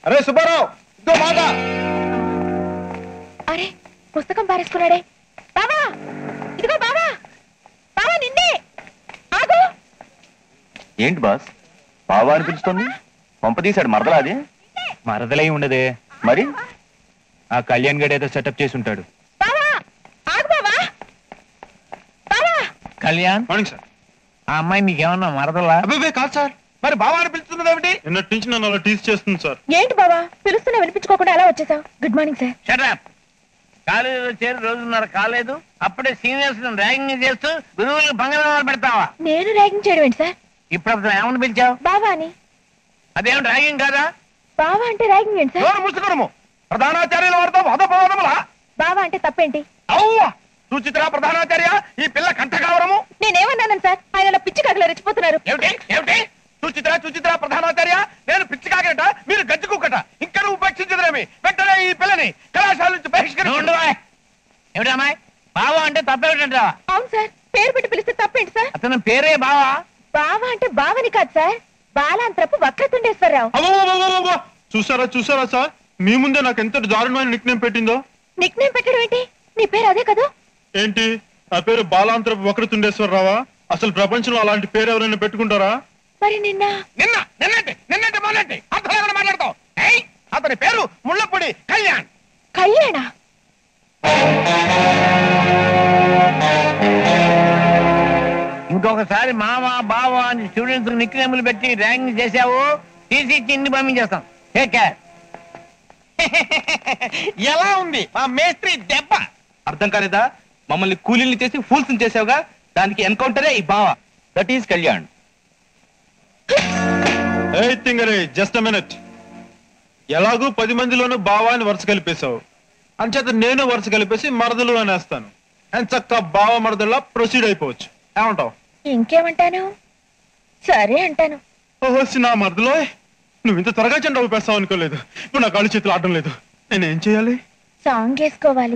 అరే సుబ్బారావు ఇదో మాట. అరే పుస్తకం పారేసుకున్నాడే. బావా ఇదిగో బావా. బావా నిన్నే. ఆగు. ఏంటి బాస్ బావా అని పిలుస్తోంది? పంప తీశాడు మరదలా? అది మరదలై ఉండదే, మరి ఆ కళ్యాణ్ గడ్ ఏదో సెటప్ చేసి ఉంటాడు. బావా ఆగు బావా. బావా కళ్యాణ్, మార్నింగ్ సార్. ఆ అమ్మాయి నీకేమన్నా మరదలా? అబ్బాయి కాదు సార్. మరి బావా అని పిలుస్తున్నది ఏమిటి? నిన్నటి నుంచి నన్ను అలా టీజ్ చేస్తుంది సార్. ఏంటి బావా పిలుస్తున్నా వినిపించుకోకుండా ఎలా వచ్చేసావు? Good morning sir. షటప్. కాలేజీలో చేరి రోజున్నర కాలేదు, అప్పుడే సీనియర్స్ ర్యాగింగ్ చేస్తూ గురువులకు భంగనామాలు పెడతావా? నేను ర్యాగింగ్ చేయడం ఏంటి సార్? ఇప్పుడు అప్పుడు ఏమని పిలిచావు? బావా అని. అదేమిటి ర్యాగింగ్ కాదా? బావా అంటే ర్యాగింగ్ ఏంటి సార్? ముసుకురము ప్రధానాచార్యుల వారితో వదపోవడములా? బావా అంటే తప్పేంటి? అవ్వా సుచిత్ర ప్రధానాచార్య, ఈ పిల్ల కంఠకావరము. నేనేమన్నాను సార్? ఆయన అలా పిచ్చి కాకలు రెచ్చిపోతున్నారు. ఏమిటి ఏమిటి? సుచిత్ర ప్రధానాచార్య, నేను పిచ్చి కాకట, మీరు గజ్జి కుక్కట. ఇంకా నువ్వు ఉపేక్షించదేమి? వెంటనే ఈ పిల్లని కళాశాల నుంచి బహిష్కరించు. ఏమిటి అమ్మాయి బావా అంటే తప్పేమిటంటావా? అవును సార్, పేరు పెట్టి పిలిస్తే తప్పేంటి సార్? అతను పేరే బావా. బావా అంటే బావని కాదు సార్, బాలాంతరపు వక్రతుండేశ్వరరావు. చూసారా సార్, మీ ముందే నాకు ఎంత దారుణమైన నిక్ నేమ్ పెట్టిందో. నిక్ నేమ్ పెట్టడం ఏంటి? నీ పేరు అదే కదా? ఏంటి నా పేరు బాలాంతరపు వక్రతుండేశ్వరరావా? అసలు ప్రపంచంలో అలాంటి పేరు ఎవరైనా పెట్టుకుంటారా? మరి నిన్నటి మొన్నటి అర్థం లేకుండా మాట్లాడతావు. అతని పేరు ముళ్ళపూడి కళ్యాణ్. కళ్యాణ? ఇంకొకసారి మామ బావ అని స్టూడెంట్స్ నిక్ నేములు పెట్టి ర్యాంకింగ్ చేశావు, తీసి చిన్ని పంపించేస్తాం. Take care. ఎలా ఉంది మా మేస్త్రి దెబ్బ? అర్థం కాలేదా? మమ్మల్ని కూలీల్ని చేసి ఫూల్స్ చేసావుగా, దానికి ఎన్కౌంటరే ఈ బావా. That is Kalyan. Just minute. ఎలాగూ 10 మందిలోనూ బావా అని వరుస కలిపేశావు, అంచేత నేను వరుస కలిపేసి మరదలు అనేస్తాను. అండ్ చక్క బావ మరదల్లా ప్రొసీడ్ అయిపోవచ్చు. ఏమంటావు? ఇంకేమంటాను? సరే అంటాను. ఓహో నా మరదలో, నువ్వు ఇంత త్వరగా చెండ ఊపేస్తావు అనుకోలేదు. ఇప్పుడు నా కాళ్ళు చేతులు ఆడడం లేదు. నేనేం చేయాలి? సాంగ్ వేసుకోవాలి.